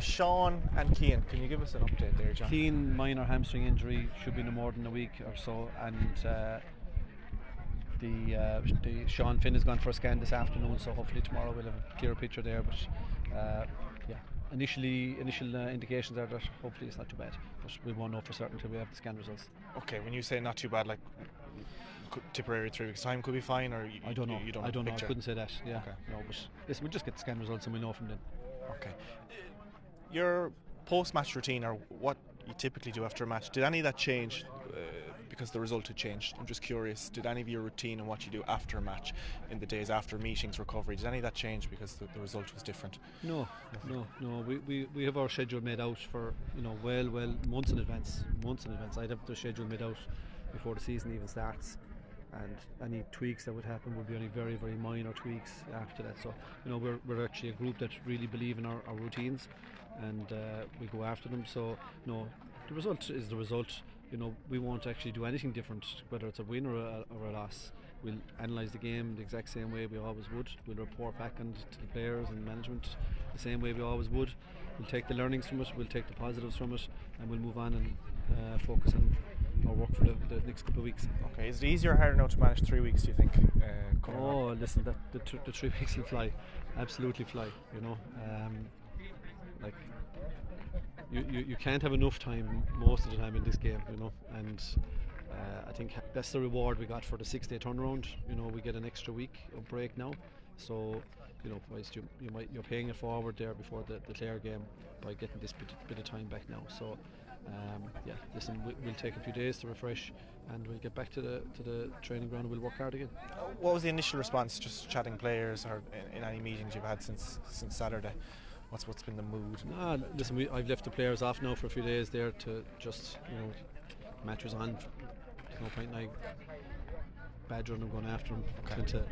Sean and Cian, can you give us an update there, John? Cian, minor hamstring injury, should be no more than a week or so, and the Sean Finn has gone for a scan this afternoon, so hopefully tomorrow we'll have a clearer picture there. But initial indications are that hopefully it's not too bad, but we won't know for certain until we have the scan results. Okay, when you say not too bad, like Tipperary 3 weeks time could be fine, or I don't know. I don't know. I couldn't say that. Yeah. Okay. No, but listen, we'll just get the scan results and we'll know from then. Okay. Your post-match routine, or what you typically do after a match, did any of that change because the result had changed? I'm just curious, did any of your routine and what you do after a match, in the days after meetings, recovery, did any of that change because the result was different? No. We have our schedule made out for well months in advance. I'd have the schedule made out before the season even starts, and any tweaks that would happen would be only very, very minor tweaks after that. So we're actually a group that really believe in our routines, and we go after them. So the result is the result. We won't actually do anything different, whether it's a win or a loss. We'll analyse the game the exact same way we always would. We'll report back to the players and management the same way we always would. We'll take the learnings from it, we'll take the positives from it, and we'll move on and focus on our work for the next couple of weeks. Okay, is it easier or harder now to manage 3 weeks, do you think? Listen, the 3 weeks will fly, absolutely fly. You can't have enough time most of the time in this game, and I think that's the reward we got for the 6-day turnaround. We get an extra week of break now, so whilst you're paying it forward there before the Clare game by getting this bit of time back now. So listen, we'll take a few days to refresh, and we'll get back to the training ground and we'll work hard again. What was the initial response, just chatting players or in any meetings you've had since Saturday? What's been the mood? Listen, I've left the players off now for a few days there to just, match was on. There's no point in I badgering them, going after them, trying to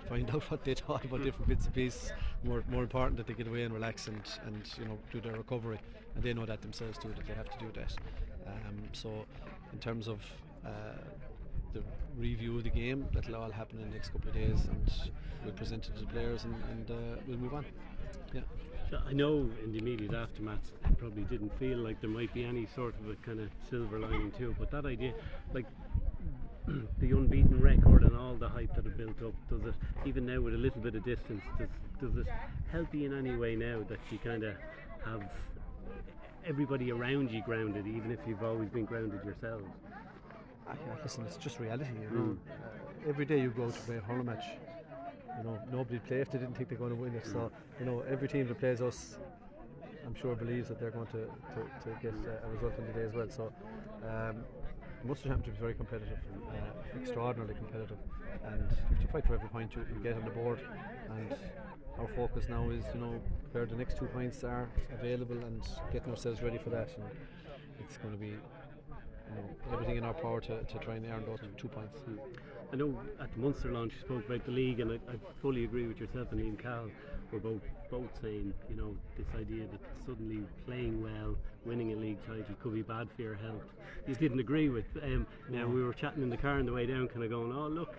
find out what they thought about different bits and pieces. More important that they get away and relax and do their recovery, and they know that themselves too, that they have to do that. So in terms of the review of the game, that'll all happen in the next couple of days, and we'll present it to the players and we'll move on. Yeah. I know in the immediate aftermath it probably didn't feel like there might be any sort of a kind of silver lining to it, but that idea, like the unbeaten record and all the hype that it built up, does it, even now with a little bit of distance, does it help you in any way now that you kind of have everybody around you grounded, even if you've always been grounded yourselves? Listen, it's just reality. Every day you go to play a hurling match, nobody play if they didn't think they're going to win it. So every team that plays us, I'm sure, believes that they're going to get a result on the day as well. So Munster Championship is very competitive, extraordinarily competitive, and you have to fight for every point you get on the board. And our focus now is where the next 2 points are available and getting ourselves ready for that. And it's going to be everything in our power to try and earn those 2 points. I know at the Munster launch you spoke about the league, and I fully agree with yourself and Ian Cal. We're both saying this idea that suddenly playing well, winning a league title could be bad for your health. You didn't agree with. Now we were chatting in the car on the way down, kind of going, oh look,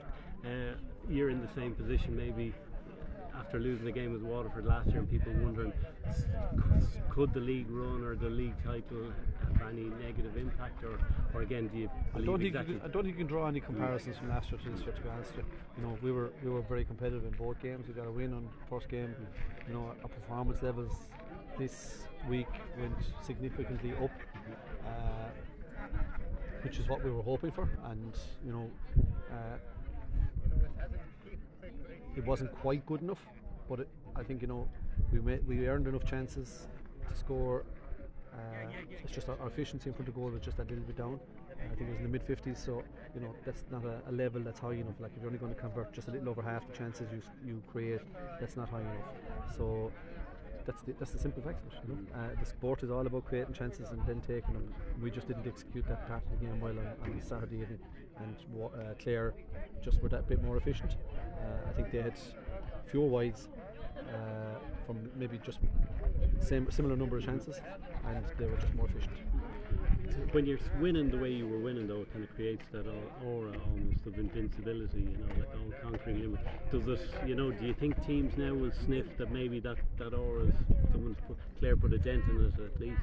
you're in the same position maybe after losing the game with Waterford last year, and people wondering, could the league run or the league title have any negative impact, or again, do you believe I don't think you can draw any comparisons from last year to this year, to be honest with you. We were very competitive in both games. We got a win on the first game. Our performance levels this week went significantly up, which is what we were hoping for, and it wasn't quite good enough, but I think we earned enough chances to score. It's just our efficiency in front of goal was just a little bit down. I think it was in the mid-50s, so that's not a level that's high enough. Like if you're only going to convert just a little over half the chances you create, that's not high enough. So that's the simple fact of it. The sport is all about creating chances and then taking them. We just didn't execute that part of the game well on Saturday evening, and Clare just were that bit more efficient. I think they had fewer wides from maybe just similar number of chances, and they were just more efficient. When you're winning the way you were winning, though, it kind of creates that aura almost of invincibility, like all conquering limit. Does it, do you think teams now will sniff that maybe that aura is someone's Clare put a dent in it at least.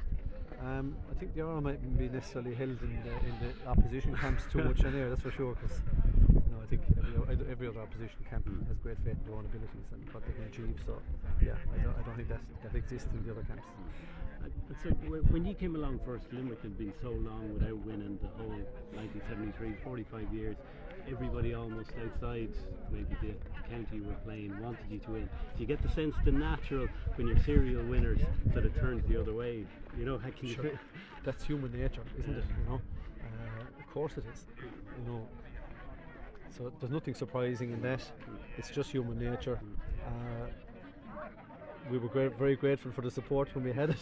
I think the Aura mightn't be necessarily held in the opposition camps too much anyway, that's for sure, because I think every other opposition camp has great faith in their own abilities and what they can achieve. So yeah, I don't think that exists in the other camps. So when you came along first, Limerick had been so long without winning the whole 1973, 45 years. Everybody almost outside maybe the county you were playing wanted you to win. Do you get the sense the natural when you're serial winners that it turns the other way? How can you? Sure. That's human nature, isn't it? Of course it is. So there's nothing surprising in that. It's just human nature. We were very grateful for the support when we had it.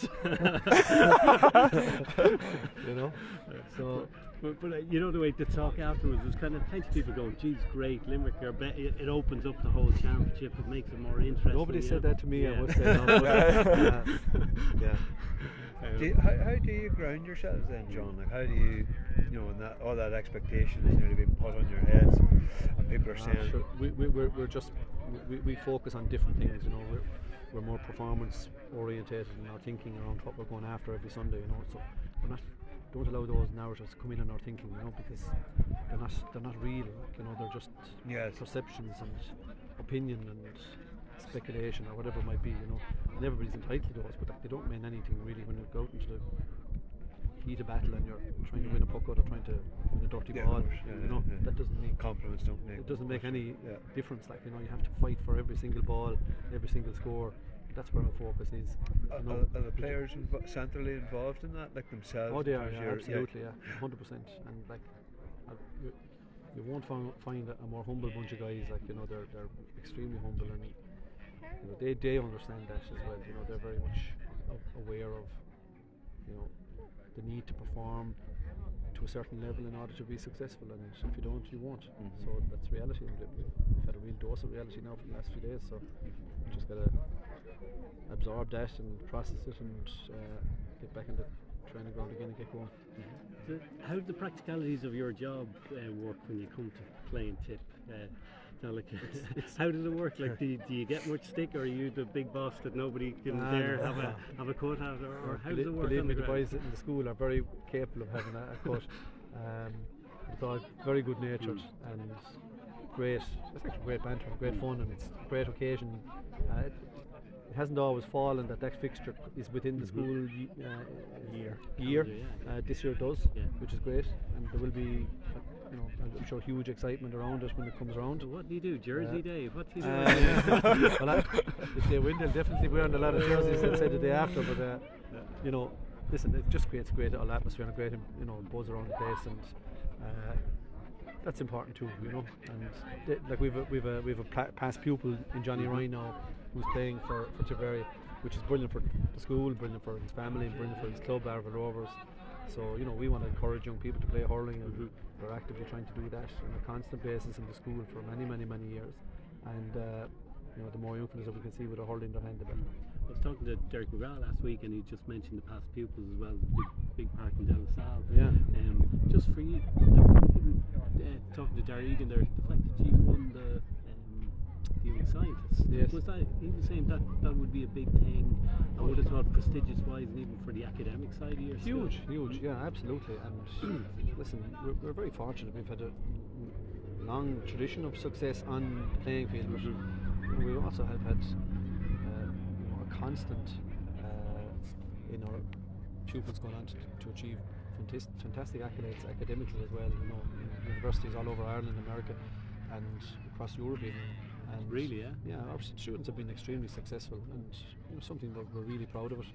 So. But the way the talk afterwards was kind of plenty of people going, geez, great, Limerick, it opens up the whole championship, it makes it more interesting. Nobody said that to me, yeah. I would say no. How do you ground yourselves then, John? Like, how do you, when all that expectation has nearly been put on your heads, and people are saying... Sure. We focus on different things, we're more performance orientated in our thinking around what we're going after every Sunday, so we're don't allow those narratives to come in our thinking, because they're not real, they're just perceptions and opinion and speculation or whatever it might be, and everybody's entitled to those, but they don't mean anything really when you go out into the heat of battle and you're trying to win a puck out or trying to win a dirty ball. That doesn't make compliments don't make. It doesn't make any difference. You have to fight for every single ball, every single score. That's where our focus is. Are the players centrally involved in that, like themselves? Oh, they are, absolutely, 100%. And you won't find a more humble bunch of guys. They're extremely humble, and they understand that as well. They're very much aware of the need to perform to a certain level in order to be successful, and if you don't, you won't. So that's reality. We've had a real dose of reality now for the last few days, so we just gotta absorb that and process it and get back into training ground again and get going. So how do the practicalities of your job work when you come to playing tip? How does it work? Do you get much stick, or are you the big boss that nobody can dare have a cut at, or how does it work? Believe me, the boys in the school are very capable of having a cut. It's all very good natured and great. It's actually great banter, great fun, and it's a great occasion. It hasn't always fallen that fixture is within the school year. This year it does, which is great, and there will be, I'm sure, huge excitement around it when it comes around. What do you do? Jersey Day? What do you do? Well, if they win, they'll definitely wear a lot of jerseys and say the day after. But listen, it just creates a great atmosphere and a great buzz around the place, and that's important too, And we've a past pupil in Johnny Ryan now, who's playing for Tipperary, which is brilliant for the school, brilliant for his family, and brilliant for his club, Arval Rovers. So we want to encourage young people to play hurling, and we're actively trying to do that on a constant basis in the school for many years. And the more young fellas that we can see with a hurling in their hand, the better. I was talking to Derek McGrath last week, and he just mentioned the past pupils as well, the big park in Delasal. Yeah. Just for you, talking to Darry Egan there, the fact that you won the Young Scientists, was that, he was saying that would be a big thing. I would have thought prestigious wise, and even for the academic side of your huge, yeah, absolutely. And listen, we're very fortunate. We've had a long tradition of success on the playing field, but we also have had a constant in our pupils going on to achieve fantastic accolades academically as well, in universities all over Ireland, America, and across Europe even. And really, our students have been extremely successful, and something that we're really proud of it.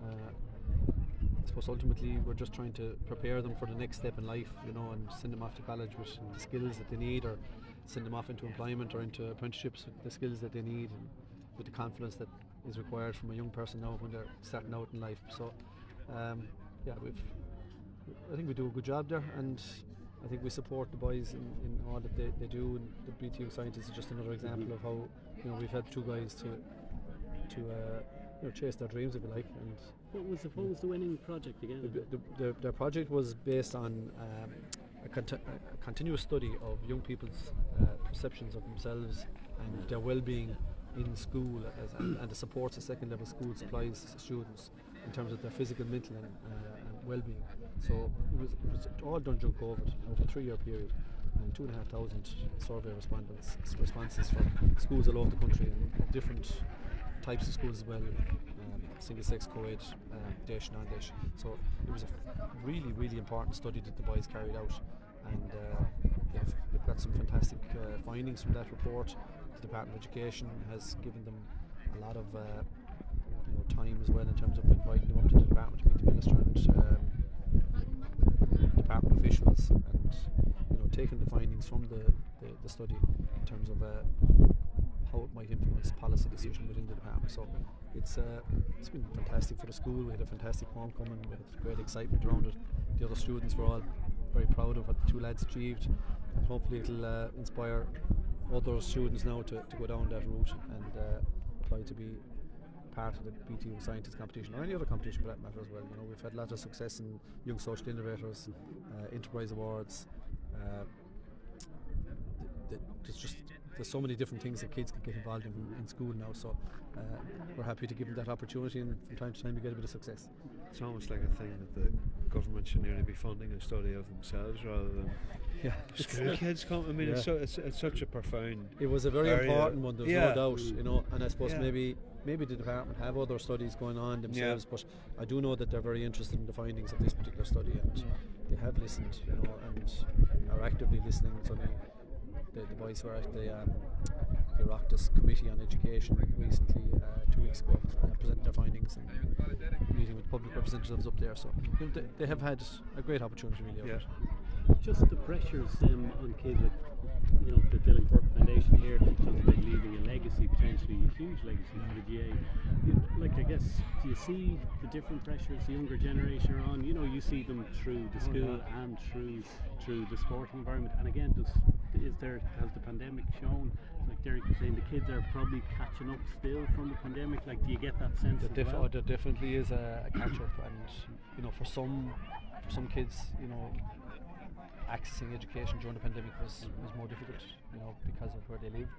I suppose ultimately we're just trying to prepare them for the next step in life, and send them off to college with the skills that they need, or send them off into employment or into apprenticeships with the skills that they need, and with the confidence that is required from a young person now when they're starting out in life. So I think we do a good job there, and I think we support the boys in all that they do, and the BT Young Scientists is just another example of how we've had two guys to chase their dreams, if you like. And what was the winning project again? Their project was based on a continuous study of young people's perceptions of themselves and their well-being in school, and the supports the second level school supplies students in terms of their physical, mental and well-being. So it was all done during COVID over a 3-year period, and 2,500 survey responses from schools all over the country, and different types of schools as well, single-sex, co-ed, Daesh, non-Daesh. So it was a really, really important study that the boys carried out, and we've got some fantastic findings from that report. The Department of Education has given them a lot of time as well in terms of inviting them up to the department to meet the minister and department officials, and taking the findings from the study in terms of how it might influence policy decision within the department. So it's been fantastic for the school. We had a fantastic homecoming. We had great excitement around it. The other students were all very proud of what the two lads achieved, and hopefully it'll inspire other students now to go down that route and apply to be part of the BTU scientist competition, or any other competition for that matter as well. We've had a lot of success in Young Social Innovators, Enterprise Awards. There's so many different things that kids can get involved in school now, so we're happy to give them that opportunity, and from time to time we get a bit of success. It's almost like a thing that the government should nearly be funding a study of themselves rather than school kids come. I mean, it's such a profound. It was a very important one. There's no doubt, and I suppose maybe the department have other studies going on themselves, but I do know that they're very interested in the findings of this particular study, and they have listened, and are actively listening. So the boys were at the Oireachtas Committee on Education recently, 2 weeks ago, presented their findings and meeting with public representatives up there. So they have had a great opportunity really. Just the pressures on kids, like the Dylan Cork Foundation here talks about leaving a legacy, potentially a huge legacy for the GA. I guess, do you see the different pressures the younger generation are on? You see them through the school and through the sporting environment. And again, has the pandemic shown, like Derek was saying, the kids are probably catching up still from the pandemic? Like, do you get that sense? There definitely is a catch up, and for some kids, accessing education during the pandemic was more difficult, because of where they lived,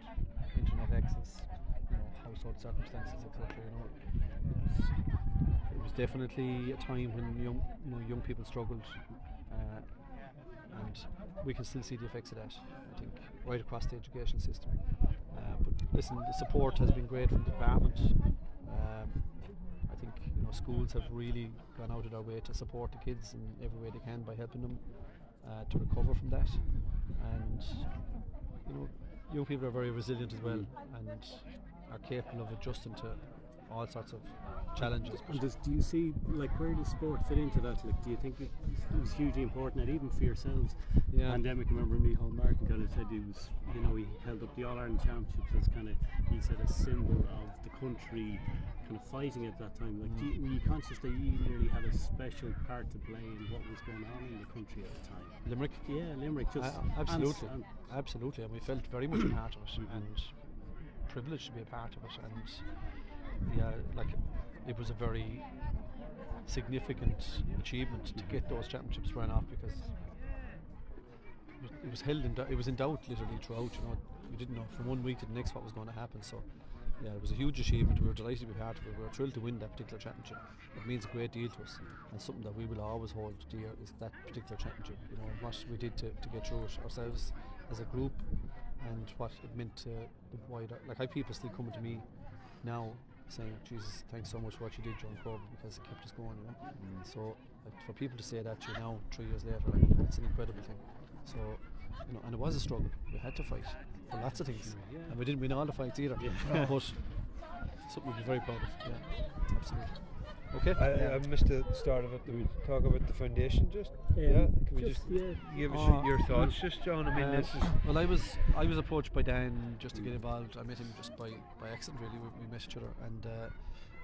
internet access, household circumstances, etc. It was definitely a time when young people struggled, and we can still see the effects of that, I think, right across the education system. But listen, the support has been great from the department. I think schools have really gone out of their way to support the kids in every way they can by helping them to recover from that, and young people are very resilient as well, and are capable of adjusting to all sorts of challenges. And do you see, where does sport fit into that? Do you think it was hugely important, and even for yourselves? Pandemic, I remember Micheál Martin kind of said he was, he held up the All-Ireland Championships as kind of, he said, a symbol of the country kind of fighting at that time. Were you conscious that you nearly had a special part to play in what was going on in the country at the time? Limerick? Yeah, Limerick. Absolutely, and we felt very much a part of it, and privileged to be a part of it, and it was a very significant achievement to get those championships run off, because it was held it was in doubt literally throughout. We didn't know from one week to the next what was going to happen. So it was a huge achievement. We were delighted to be part of it. We were thrilled to win that particular championship. It means a great deal to us, and something that we will always hold dear is that particular championship. What we did to get through it ourselves as a group, and what it meant to the wider. I have people still coming to me now saying, Jesus, thanks so much for what you did during COVID, because it kept us going, So for people to say that to you now, 3 years later, it's an incredible thing. So, and it was a struggle. We had to fight for lots of things, and we didn't win all the fights either. But something we'd be very proud of. Yeah, absolutely. Okay. I missed the start of it. Did we talk about the foundation just? Can we just give us your thoughts, just John? I mean, this is. Well, I was approached by Dan just to get involved. I met him just by accident, really. We met each other, and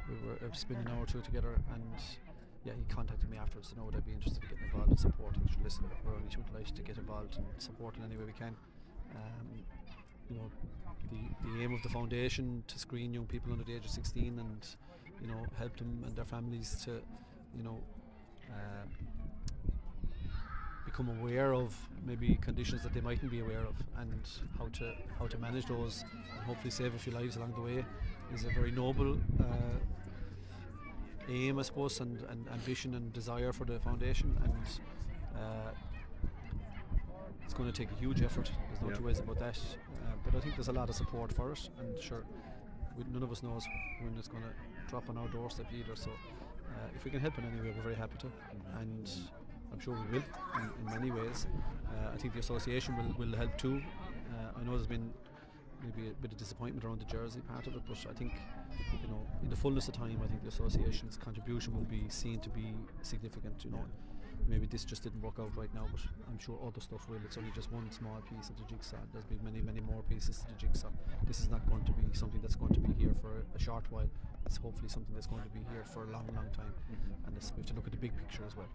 we were spending an hour or two together, and he contacted me afterwards to know would I be interested in getting involved and supporting. Listen, we're only too delighted to get involved and support in any way we can. The aim of the foundation to screen young people under the age of 16 and help them and their families to become aware of maybe conditions that they mightn't be aware of, and how to manage those, and hopefully save a few lives along the way, is a very noble aim, I suppose, and ambition and desire for the foundation. And it's going to take a huge effort. There's no two ways about that. But I think there's a lot of support for it, and sure, none of us knows when it's going to drop on our doorstep either. So if we can help in any way, we're very happy to, and I'm sure we will in many ways. I think the association will help too. I know there's been maybe a bit of disappointment around the jersey part of it, but I think, you know, in the fullness of time, I think the association's contribution will be seen to be significant. You know, maybe this just didn't work out right now, but I'm sure other stuff will. It's only just one small piece of the jigsaw. There's been many more pieces to the jigsaw. This is not going to be something that's going to be here for a short while. It's hopefully something that's going to be here for a long time, and we have to look at the big picture as well.